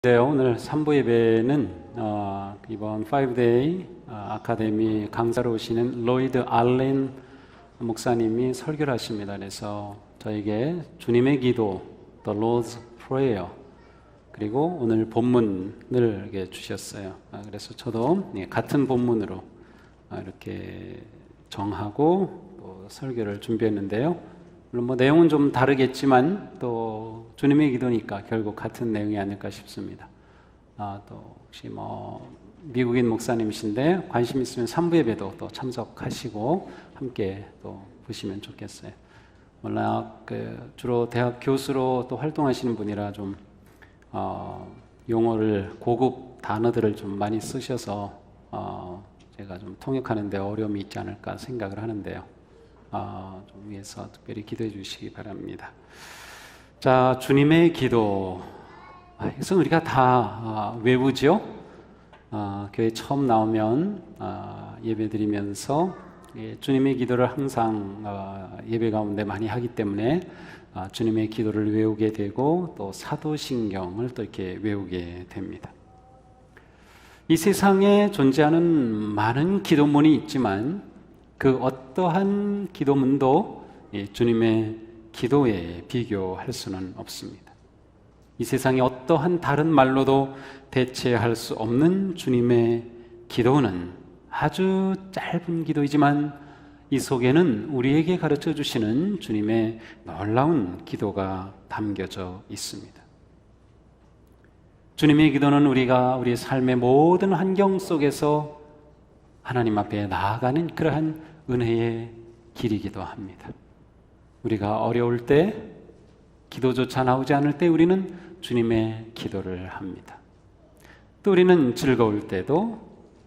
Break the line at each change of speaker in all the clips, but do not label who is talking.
네, 오늘 3부 예배는 이번 5데이 아카데미 강사로 오시는 로이드 알렌 목사님이 설교를 하십니다. 그래서 저에게 주님의 기도, The Lord's Prayer, 그리고 오늘 본문을 이렇게 주셨어요. 그래서 저도 같은 본문으로 이렇게 정하고 또 설교를 준비했는데요. 물론 내용은 좀 다르겠지만 또 주님의 기도니까 결국 같은 내용이 아닐까 싶습니다. 또 혹시 미국인 목사님이신데 관심 있으면 3부 예배도 또 참석하시고 함께 또 보시면 좋겠어요. 워낙 주로 대학 교수로 또 활동하시는 분이라 좀 용어를 고급 단어들을 좀 많이 쓰셔서 제가 좀 통역하는 데 어려움이 있지 않을까 생각을 하는데요. 좀 위해서 특별히 기도해 주시기 바랍니다. 자, 주님의 기도. 이것은 우리가 다 외우죠. 교회 처음 나오면 예배 드리면서 주님의 기도를 항상 예배 가운데 많이 하기 때문에 주님의 기도를 외우게 되고 또 사도신경을 또 이렇게 외우게 됩니다. 이 세상에 존재하는 많은 기도문이 있지만 그 어떠한 기도문도 주님의 기도에 비교할 수는 없습니다. 이 세상의 어떠한 다른 말로도 대체할 수 없는 주님의 기도는 아주 짧은 기도이지만 이 속에는 우리에게 가르쳐 주시는 주님의 놀라운 기도가 담겨져 있습니다. 주님의 기도는 우리가 우리의 삶의 모든 환경 속에서 하나님 앞에 나아가는 그러한 은혜의 길이기도 합니다. 우리가 어려울 때, 기도조차 나오지 않을 때 우리는 주님의 기도를 합니다. 또 우리는 즐거울 때도,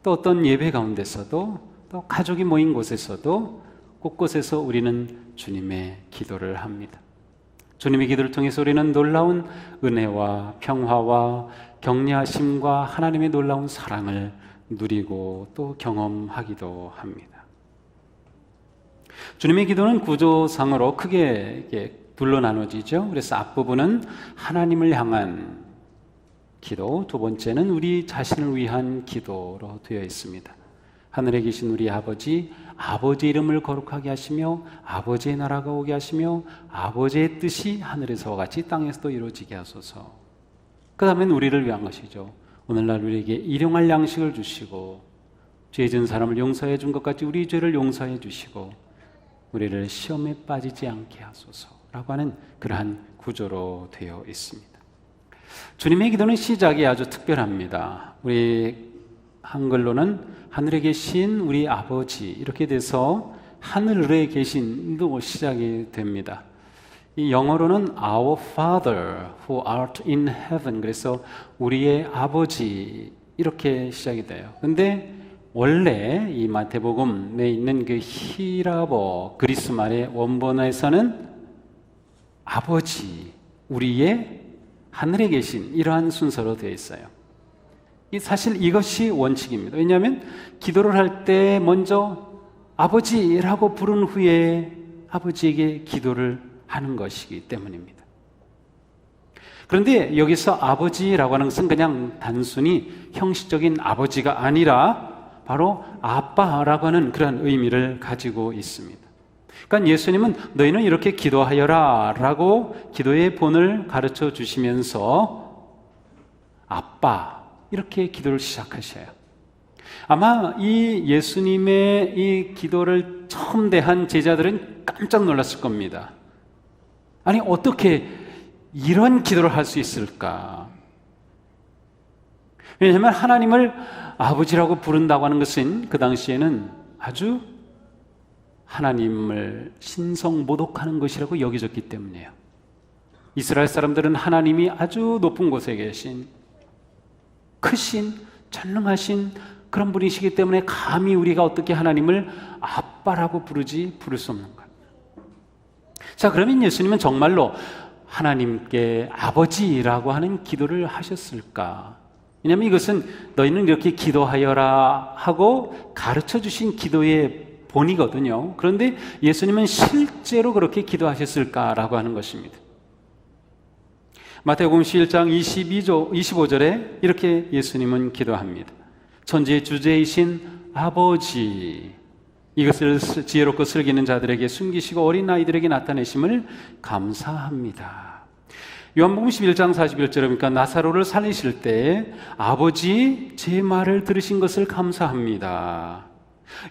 또 어떤 예배 가운데서도, 또 가족이 모인 곳에서도 곳곳에서 우리는 주님의 기도를 합니다. 주님의 기도를 통해서 우리는 놀라운 은혜와 평화와 격려하심과 하나님의 놀라운 사랑을 누리고 또 경험하기도 합니다. 주님의 기도는 구조상으로 크게 둘로 나눠지죠. 그래서 앞부분은 하나님을 향한 기도, 두 번째는 우리 자신을 위한 기도로 되어 있습니다. 하늘에 계신 우리 아버지, 아버지의 이름을 거룩하게 하시며 아버지의 나라가 오게 하시며 아버지의 뜻이 하늘에서와 같이 땅에서도 이루어지게 하소서. 그 다음엔 우리를 위한 것이죠. 오늘날 우리에게 일용할 양식을 주시고 죄 지은 사람을 용서해 준 것 같이 우리 죄를 용서해 주시고 우리를 시험에 빠지지 않게 하소서라고 하는 그러한 구조로 되어 있습니다. 주님의 기도는 시작이 아주 특별합니다. 우리 한글로는 하늘에 계신 우리 아버지 이렇게 돼서 하늘에 계신도 시작이 됩니다. 이 영어로는 Our Father who art in heaven, 그래서 우리의 아버지 이렇게 시작이 돼요. 근데 원래 이 마태복음에 있는 그 히라보 그리스 말의 원본에서는 아버지, 우리의 하늘에 계신 이러한 순서로 되어 있어요. 사실 이것이 원칙입니다. 왜냐하면 기도를 할 때 먼저 아버지라고 부른 후에 아버지에게 기도를 하는 것이기 때문입니다. 그런데 여기서 아버지라고 하는 것은 그냥 단순히 형식적인 아버지가 아니라 바로 아빠라고 하는 그런 의미를 가지고 있습니다. 그러니까 예수님은 너희는 이렇게 기도하여라 라고 기도의 본을 가르쳐 주시면서 아빠 이렇게 기도를 시작하셔요. 아마 이 예수님의 이 기도를 처음 대한 제자들은 깜짝 놀랐을 겁니다. 아니 어떻게 이런 기도를 할 수 있을까? 왜냐하면 하나님을 아버지라고 부른다고 하는 것은 그 당시에는 아주 하나님을 신성모독하는 것이라고 여겨졌기 때문이에요. 이스라엘 사람들은 하나님이 아주 높은 곳에 계신 크신 전능하신 그런 분이시기 때문에 감히 우리가 어떻게 하나님을 아빠라고 부를 수 없는 거예요. 자, 그러면 예수님은 정말로 하나님께 아버지라고 하는 기도를 하셨을까? 왜냐하면 이것은 너희는 이렇게 기도하여라 하고 가르쳐 주신 기도의 본이거든요. 그런데 예수님은 실제로 그렇게 기도하셨을까라고 하는 것입니다. 마태복음 11장 25절에 이렇게 예수님은 기도합니다. 천지의 주제이신 아버지, 이것을 지혜롭고 슬기는 자들에게 숨기시고 어린 아이들에게 나타내심을 감사합니다. 요한복음 11장 41절에 보니까 나사로를 살리실 때 아버지 제 말을 들으신 것을 감사합니다.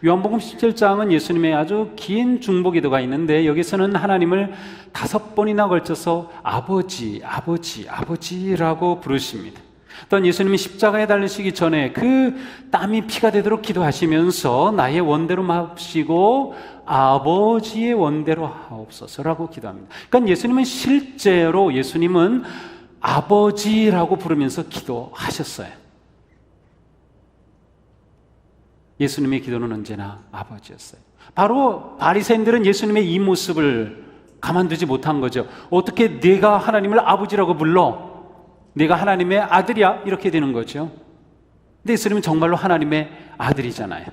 요한복음 17장은 예수님의 아주 긴 중보기도가 있는데 여기서는 하나님을 5번이나 걸쳐서 아버지, 아버지, 아버지라고 부르십니다. 또한 예수님이 십자가에 달리시기 전에 그 땀이 피가 되도록 기도하시면서 나의 원대로 마옵시고 아버지의 원대로 하옵소서라고 기도합니다. 그러니까 예수님은 아버지라고 부르면서 기도하셨어요. 예수님의 기도는 언제나 아버지였어요. 바로 바리새인들은 예수님의 이 모습을 가만두지 못한 거죠. 어떻게 네가 하나님을 아버지라고 불러? 네가 하나님의 아들이야? 이렇게 되는 거죠. 근데 예수님은 정말로 하나님의 아들이잖아요.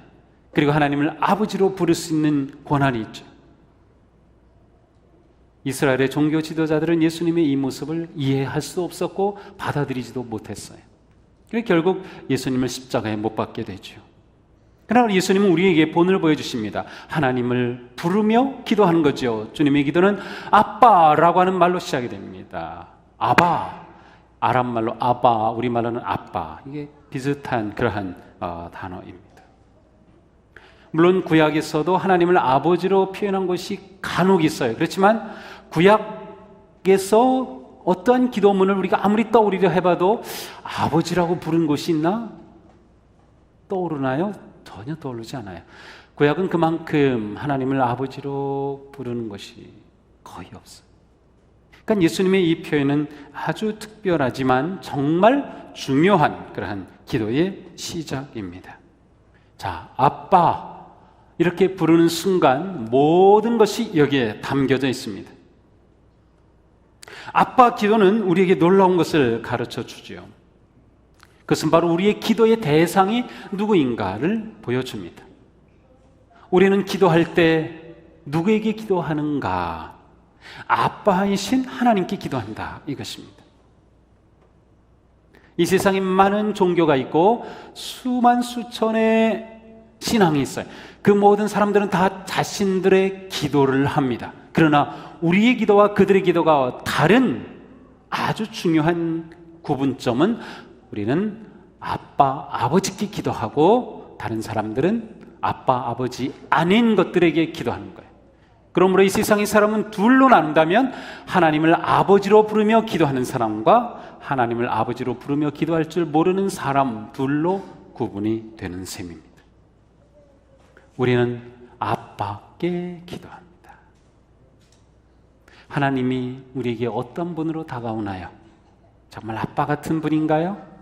그리고 하나님을 아버지로 부를 수 있는 권한이 있죠. 이스라엘의 종교 지도자들은 예수님의 이 모습을 이해할 수 없었고 받아들이지도 못했어요. 그래서 결국 예수님을 십자가에 못 박게 되죠. 그러나 예수님은 우리에게 본을 보여주십니다. 하나님을 부르며 기도하는 거죠. 주님의 기도는 아빠라고 하는 말로 시작이 됩니다. 아바, 아람말로 아바, 우리말로는 아빠. 이게 비슷한 그러한 단어입니다. 물론 구약에서도 하나님을 아버지로 표현한 것이 간혹 있어요. 그렇지만 구약에서 어떠한 기도문을 우리가 아무리 떠올리려 해봐도 아버지라고 부른 곳이 있나? 떠오르나요? 전혀 떠오르지 않아요. 구약은 그만큼 하나님을 아버지로 부르는 것이 거의 없어요. 그러니까 예수님의 이 표현은 아주 특별하지만 정말 중요한 그러한 기도의 시작입니다. 자, 아빠 이렇게 부르는 순간 모든 것이 여기에 담겨져 있습니다. 아빠 기도는 우리에게 놀라운 것을 가르쳐 주죠. 그것은 바로 우리의 기도의 대상이 누구인가를 보여줍니다. 우리는 기도할 때 누구에게 기도하는가? 아빠이신 하나님께 기도한다, 이것입니다. 이 세상에 많은 종교가 있고 수만 수천의 신앙이 있어요. 그 모든 사람들은 다 자신들의 기도를 합니다. 그러나 우리의 기도와 그들의 기도가 다른 아주 중요한 구분점은 우리는 아빠, 아버지께 기도하고 다른 사람들은 아빠, 아버지 아닌 것들에게 기도하는 거예요. 그러므로 이 세상의 사람은 둘로 나눈다면 하나님을 아버지로 부르며 기도하는 사람과 하나님을 아버지로 부르며 기도할 줄 모르는 사람 둘로 구분이 되는 셈입니다. 우리는 아빠께 기도합니다. 하나님이 우리에게 어떤 분으로 다가오나요? 정말 아빠 같은 분인가요?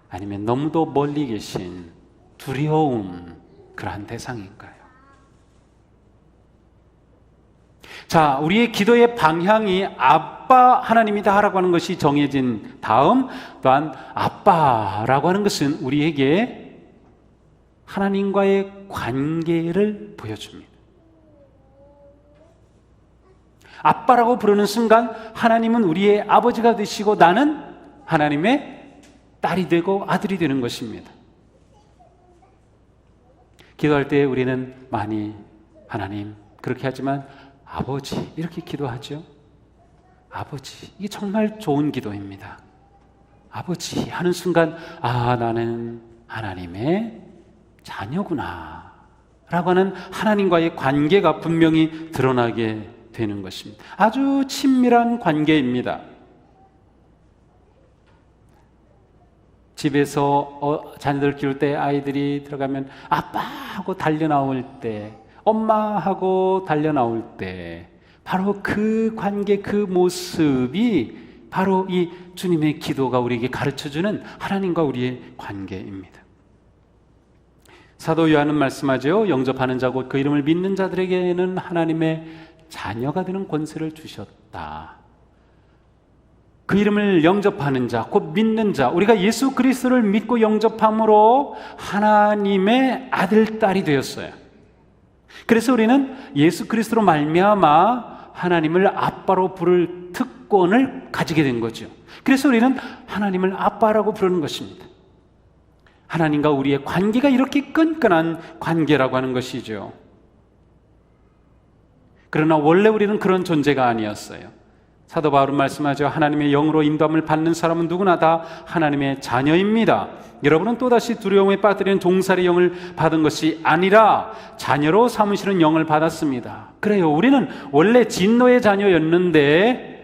아니면 너무도 멀리 계신 두려운 그러한 대상인가요? 자, 우리의 기도의 방향이 아빠 하나님이다라고 하는 것이 정해진 다음 또한 아빠라고 하는 것은 우리에게 하나님과의 관계를 보여줍니다. 아빠라고 부르는 순간 하나님은 우리의 아버지가 되시고 나는 하나님의 딸이 되고 아들이 되는 것입니다. 기도할 때 우리는 많이 하나님 그렇게 하지만 아버지 이렇게 기도하죠. 아버지, 이게 정말 좋은 기도입니다. 아버지 하는 순간 나는 하나님의 자녀구나 라고 하는 하나님과의 관계가 분명히 드러나게 되는 것입니다. 아주 친밀한 관계입니다. 집에서 자녀들 키울 때 아이들이 들어가면 아빠하고 달려 나올 때, 엄마하고 달려 나올 때 바로 그 관계, 그 모습이 바로 이 주님의 기도가 우리에게 가르쳐주는 하나님과 우리의 관계입니다. 사도 요한은 말씀하죠. 영접하는 자고 그 이름을 믿는 자들에게는 하나님의 자녀가 되는 권세를 주셨다. 그 이름을 영접하는 자, 곧 믿는 자, 우리가 예수 그리스도를 믿고 영접함으로 하나님의 아들, 딸이 되었어요. 그래서 우리는 예수 그리스도로 말미암아 하나님을 아빠로 부를 특권을 가지게 된 거죠. 그래서 우리는 하나님을 아빠라고 부르는 것입니다. 하나님과 우리의 관계가 이렇게 끈끈한 관계라고 하는 것이죠. 그러나 원래 우리는 그런 존재가 아니었어요. 사도 바울은 말씀하죠. 하나님의 영으로 인도함을 받는 사람은 누구나 다 하나님의 자녀입니다. 여러분은 또다시 두려움에 빠뜨리는 종살이 영을 받은 것이 아니라 자녀로 삼으시는 영을 받았습니다. 그래요. 우리는 원래 진노의 자녀였는데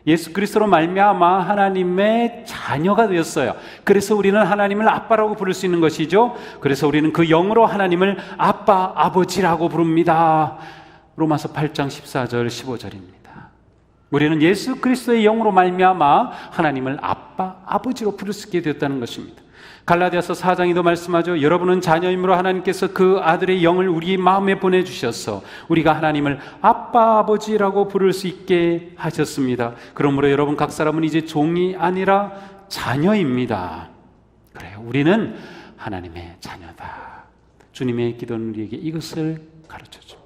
예수 그리스도로 말미암아 하나님의 자녀가 되었어요. 그래서 우리는 하나님을 아빠라고 부를 수 있는 것이죠. 그래서 우리는 그 영으로 하나님을 아빠, 아버지라고 부릅니다. 로마서 8장 14절 15절입니다. 우리는 예수 그리스도의 영으로 말미암아 하나님을 아빠, 아버지로 부를 수 있게 되었다는 것입니다. 갈라디아서 4장에도 말씀하죠. 여러분은 자녀이므로 하나님께서 그 아들의 영을 우리 마음에 보내주셔서 우리가 하나님을 아빠, 아버지라고 부를 수 있게 하셨습니다. 그러므로 여러분 각 사람은 이제 종이 아니라 자녀입니다. 그래요. 우리는 하나님의 자녀다. 주님의 기도는 우리에게 이것을 가르쳐줘.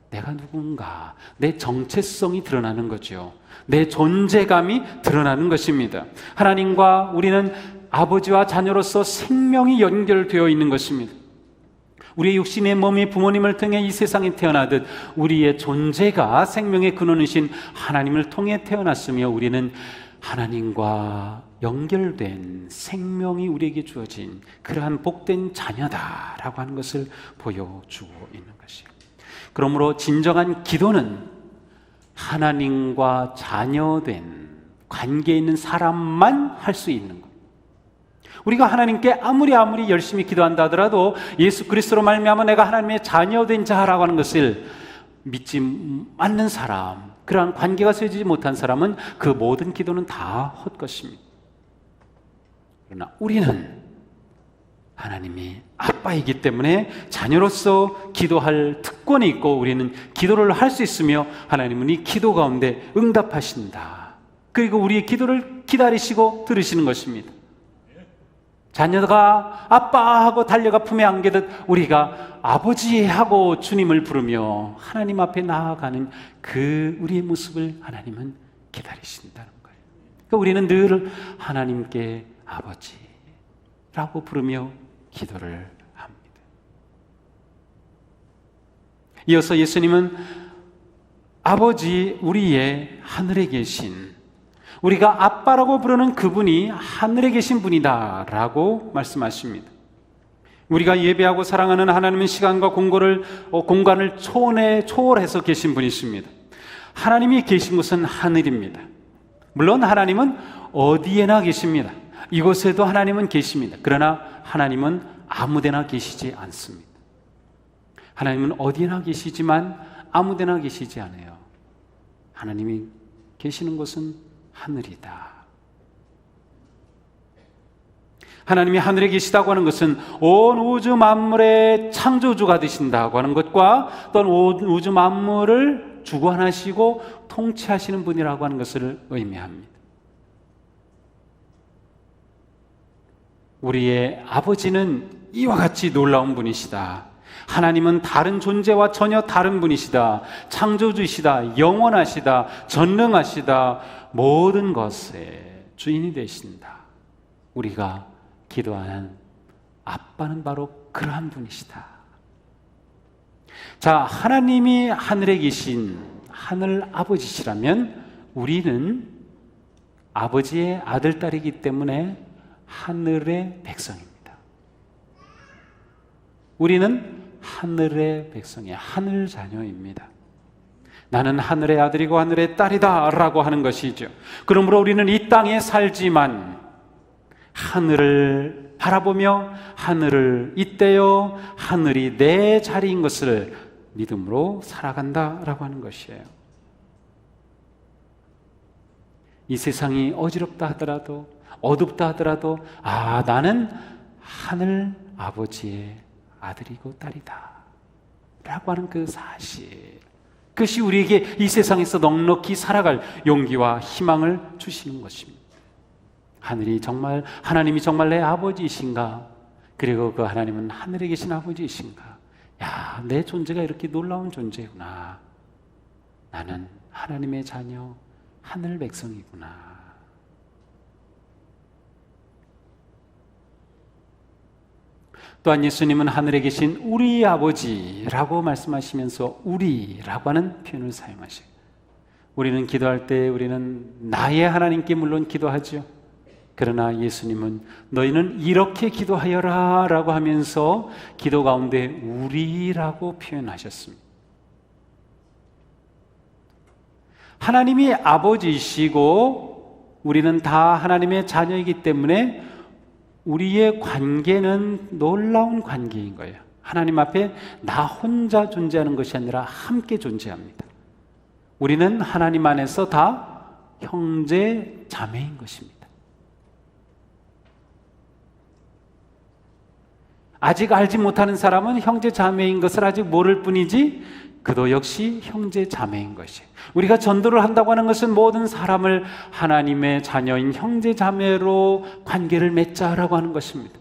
내가 누군가, 내 정체성이 드러나는 거죠. 내 존재감이 드러나는 것입니다. 하나님과 우리는 아버지와 자녀로서 생명이 연결되어 있는 것입니다. 우리의 육신의 몸이 부모님을 통해 이 세상에 태어나듯 우리의 존재가 생명의 근원이신 하나님을 통해 태어났으며 우리는 하나님과 연결된 생명이 우리에게 주어진 그러한 복된 자녀다라고 하는 것을 보여주고 있는 것이에요. 그러므로 진정한 기도는 하나님과 자녀된 관계에 있는 사람만 할 수 있는 것. 우리가 하나님께 아무리 열심히 기도한다 하더라도 예수 그리스도로 말미암아 내가 하나님의 자녀된 자라고 하는 것을 믿지 않는 사람, 그러한 관계가 세워지지 못한 사람은 그 모든 기도는 다 헛것입니다. 그러나 우리는 하나님이 아빠이기 때문에 자녀로서 기도할 특권이 있고 우리는 기도를 할 수 있으며 하나님은 이 기도 가운데 응답하신다. 그리고 우리의 기도를 기다리시고 들으시는 것입니다. 자녀가 아빠 하고 달려가 품에 안기듯 우리가 아버지 하고 주님을 부르며 하나님 앞에 나아가는 그 우리의 모습을 하나님은 기다리신다는 거예요. 그러니까 우리는 늘 하나님께 아버지라고 부르며 기도를 합니다. 이어서 예수님은 아버지, 우리의 하늘에 계신, 우리가 아빠라고 부르는 그분이 하늘에 계신 분이다 라고 말씀하십니다. 우리가 예배하고 사랑하는 하나님은 시간과 공간을 초월해서 계신 분이십니다. 하나님이 계신 곳은 하늘입니다. 물론 하나님은 어디에나 계십니다. 이곳에도 하나님은 계십니다. 그러나 하나님은 아무데나 계시지 않습니다. 하나님은 어디에나 계시지만 아무데나 계시지 않아요. 하나님이 계시는 곳은 하늘이다. 하나님이 하늘에 계시다고 하는 것은 온 우주 만물의 창조주가 되신다고 하는 것과 또는 온 우주 만물을 주관하시고 통치하시는 분이라고 하는 것을 의미합니다. 우리의 아버지는 이와 같이 놀라운 분이시다. 하나님은 다른 존재와 전혀 다른 분이시다. 창조주이시다. 영원하시다. 전능하시다. 모든 것의 주인이 되신다. 우리가 기도하는 아빠는 바로 그러한 분이시다. 자, 하나님이 하늘에 계신 하늘 아버지시라면 우리는 아버지의 아들, 딸이기 때문에 하늘의 백성입니다. 우리는 하늘의 백성이야. 하늘 자녀입니다. 나는 하늘의 아들이고 하늘의 딸이다 라고 하는 것이죠. 그러므로 우리는 이 땅에 살지만 하늘을 바라보며 하늘을 잇대어 하늘이 내 자리인 것을 믿음으로 살아간다라고 하는 것이에요. 이 세상이 어지럽다 하더라도 어둡다 하더라도 나는 하늘 아버지의 아들이고 딸이다 라고 하는 그 사실, 그것이 우리에게 이 세상에서 넉넉히 살아갈 용기와 희망을 주시는 것입니다. 하나님이 정말 내 아버지이신가? 그리고 그 하나님은 하늘에 계신 아버지이신가? 야, 내 존재가 이렇게 놀라운 존재구나. 나는 하나님의 자녀, 하늘 백성이구나. 또한 예수님은 하늘에 계신 우리 아버지라고 말씀하시면서 우리라고 하는 표현을 사용하셔요. 우리는 기도할 때 우리는 나의 하나님께 물론 기도하죠. 그러나 예수님은 너희는 이렇게 기도하여라 라고 하면서 기도 가운데 우리라고 표현하셨습니다. 하나님이 아버지이시고 우리는 다 하나님의 자녀이기 때문에 우리의 관계는 놀라운 관계인 거예요. 하나님 앞에 나 혼자 존재하는 것이 아니라 함께 존재합니다. 우리는 하나님 안에서 다 형제 자매인 것입니다. 아직 알지 못하는 사람은 형제 자매인 것을 아직 모를 뿐이지 그도 역시 형제 자매인 것이에요. 우리가 전도를 한다고 하는 것은 모든 사람을 하나님의 자녀인 형제 자매로 관계를 맺자라고 하는 것입니다.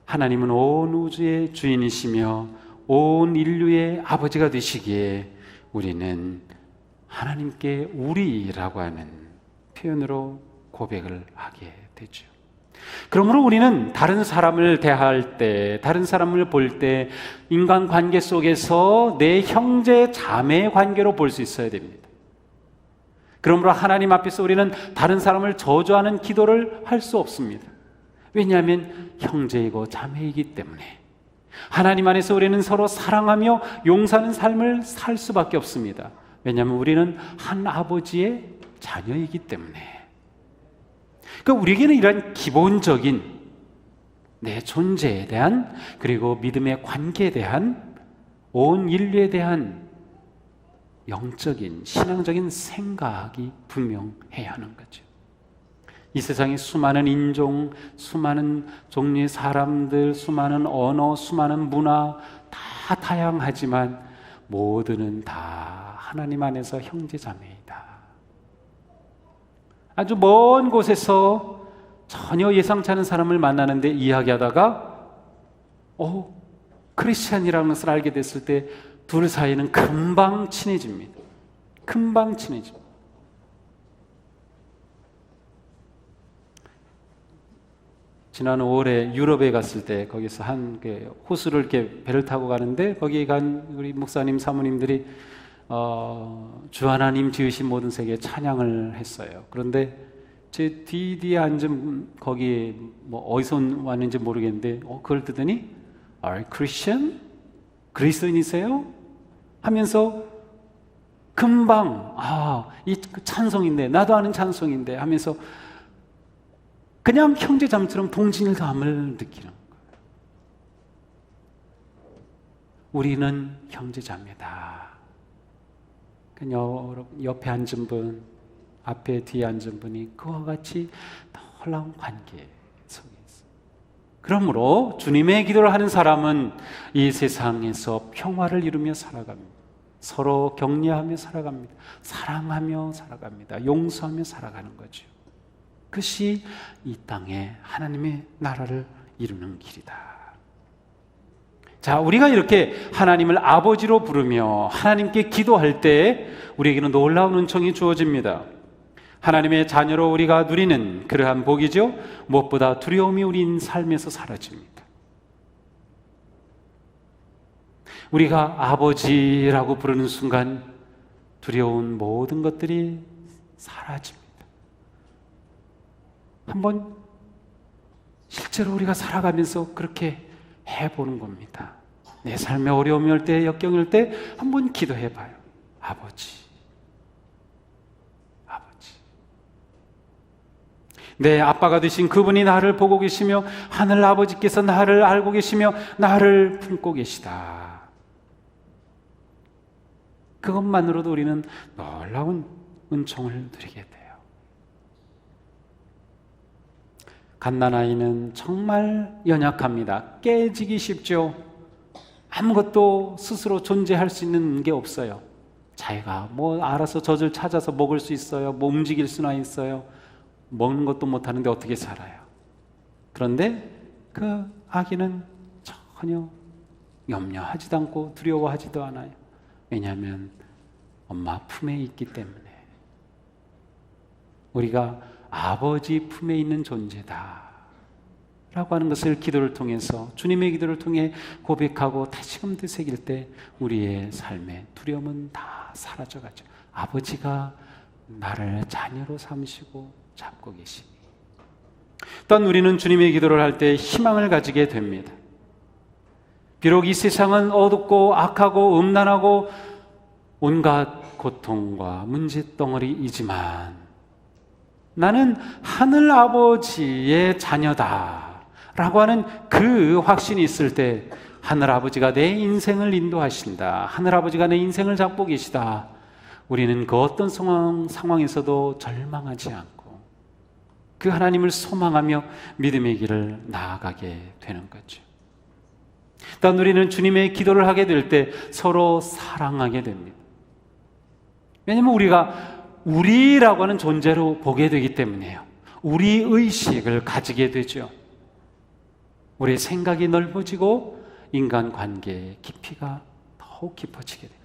하나님은 온 우주의 주인이시며 온 인류의 아버지가 되시기에 우리는 하나님께 우리라고 하는 표현으로 고백을 하게 되죠. 그러므로 우리는 다른 사람을 대할 때, 다른 사람을 볼 때 인간관계 속에서 내 형제 자매 관계로 볼 수 있어야 됩니다. 그러므로 하나님 앞에서 우리는 다른 사람을 저주하는 기도를 할 수 없습니다. 왜냐하면 형제이고 자매이기 때문에. 하나님 안에서 우리는 서로 사랑하며 용서하는 삶을 살 수밖에 없습니다. 왜냐하면 우리는 한 아버지의 자녀이기 때문에. 그러니까 우리에게는 이런 기본적인 내 존재에 대한, 그리고 믿음의 관계에 대한, 온 인류에 대한 영적인 신앙적인 생각이 분명해야 하는 거죠. 이 세상에 수많은 인종, 수많은 종류의 사람들, 수많은 언어, 수많은 문화 다 다양하지만 모두는 다 하나님 안에서 형제자매이다. 아주 먼 곳에서 전혀 예상치 않은 사람을 만나는데 이야기하다가 크리스찬이라는 것을 알게 됐을 때 둘 사이는 금방 친해집니다. 금방 친해집니다. 지난 5월에 유럽에 갔을 때 거기서 한 호수를 이렇게 배를 타고 가는데 거기에 간 우리 목사님 사모님들이 주 하나님 지으신 모든 세계에 찬양을 했어요. 그런데 제 뒤에 앉은 거기 어디서 왔는지 모르겠는데 그걸 듣더니 Are Christian? 그리스도인이세요? 하면서 금방 이 찬송인데 나도 아는 찬송인데 하면서 그냥 형제자매처럼 동질감을 느끼는 거예요. 우리는 형제자매다. 옆에 앉은 분, 앞에 뒤에 앉은 분이 그와 같이 놀라운 관계 속에 있어요. 그러므로 주님의 기도를 하는 사람은 이 세상에서 평화를 이루며 살아갑니다. 서로 격려하며 살아갑니다. 사랑하며 살아갑니다. 용서하며 살아가는 거죠. 그것이 이 땅에 하나님의 나라를 이루는 길이다. 자, 우리가 이렇게 하나님을 아버지로 부르며 하나님께 기도할 때 우리에게는 놀라운 은총이 주어집니다. 하나님의 자녀로 우리가 누리는 그러한 복이죠. 무엇보다 두려움이 우리 삶에서 사라집니다. 우리가 아버지라고 부르는 순간 두려운 모든 것들이 사라집니다. 한번 실제로 우리가 살아가면서 그렇게 해보는 겁니다. 내 삶에 어려움이 올 때, 역경이 올 때 한번 기도해봐요. 아버지, 아버지. 내 아빠가 되신 그분이 나를 보고 계시며 하늘 아버지께서 나를 알고 계시며 나를 품고 계시다. 그것만으로도 우리는 놀라운 은총을 누리게 돼요. 갓난아이는 정말 연약합니다. 깨지기 쉽죠. 아무것도 스스로 존재할 수 있는 게 없어요. 자기가 알아서 젖을 찾아서 먹을 수 있어요. 움직일 수나 있어요. 먹는 것도 못하는데 어떻게 살아요. 그런데 그 아기는 전혀 염려하지도 않고 두려워하지도 않아요. 왜냐하면 엄마 품에 있기 때문에 우리가 아버지 품에 있는 존재다 라고 하는 것을 기도를 통해서, 주님의 기도를 통해 고백하고 다시금 되새길 때 우리의 삶의 두려움은 다 사라져가죠. 아버지가 나를 자녀로 삼으시고 잡고 계시니. 또한 우리는 주님의 기도를 할 때 희망을 가지게 됩니다. 비록 이 세상은 어둡고 악하고 음란하고 온갖 고통과 문제덩어리이지만 나는 하늘 아버지의 자녀다 라고 하는 그 확신이 있을 때 하늘 아버지가 내 인생을 인도하신다, 하늘 아버지가 내 인생을 잡고 계시다, 우리는 그 어떤 상황에서도 절망하지 않고 그 하나님을 소망하며 믿음의 길을 나아가게 되는 거죠. 또한 우리는 주님의 기도를 하게 될 때 서로 사랑하게 됩니다. 왜냐하면 우리가 우리라고 하는 존재로 보게 되기 때문이에요. 우리 의식을 가지게 되죠. 우리의 생각이 넓어지고 인간관계의 깊이가 더욱 깊어지게 됩니다.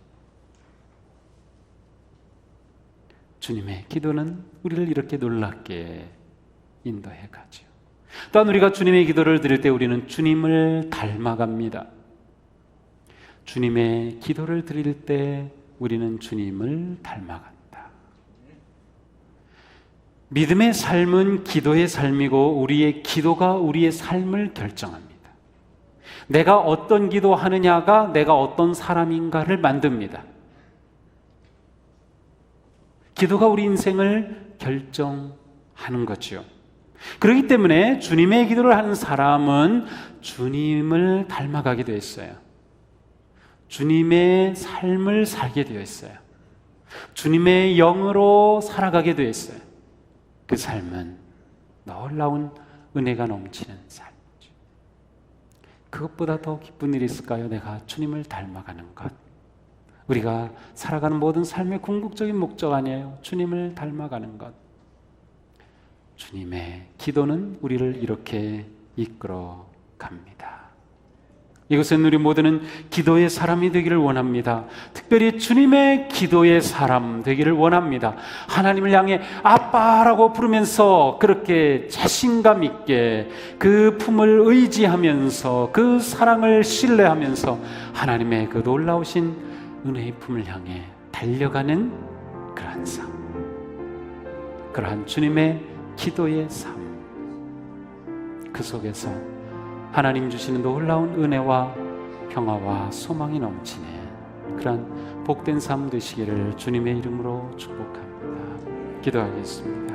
주님의 기도는 우리를 이렇게 놀랍게 인도해 가죠. 또한 우리가 주님의 기도를 드릴 때 우리는 주님을 닮아갑니다. 주님의 기도를 드릴 때 우리는 주님을 닮아간다. 믿음의 삶은 기도의 삶이고 우리의 기도가 우리의 삶을 결정합니다. 내가 어떤 기도하느냐가 내가 어떤 사람인가를 만듭니다. 기도가 우리 인생을 결정하는 거죠. 그렇기 때문에 주님의 기도를 하는 사람은 주님을 닮아가게 되어 있어요. 주님의 삶을 살게 되어 있어요. 주님의 영으로 살아가게 되어 있어요. 그 삶은 놀라운 은혜가 넘치는 삶이죠. 그것보다 더 기쁜 일이 있을까요? 내가 주님을 닮아가는 것. 우리가 살아가는 모든 삶의 궁극적인 목적 아니에요. 주님을 닮아가는 것. 주님의 기도는 우리를 이렇게 이끌어 갑니다. 이것은 우리 모두는 기도의 사람이 되기를 원합니다. 특별히 주님의 기도의 사람 되기를 원합니다. 하나님을 향해 아빠라고 부르면서 그렇게 자신감 있게 그 품을 의지하면서 그 사랑을 신뢰하면서 하나님의 그 놀라우신 은혜의 품을 향해 달려가는 그러한 삶, 그러한 주님의 기도의 삶, 그 속에서 하나님 주시는 놀라운 은혜와 평화와 소망이 넘치는 그러한 복된 삶 되시기를 주님의 이름으로 축복합니다. 기도하겠습니다.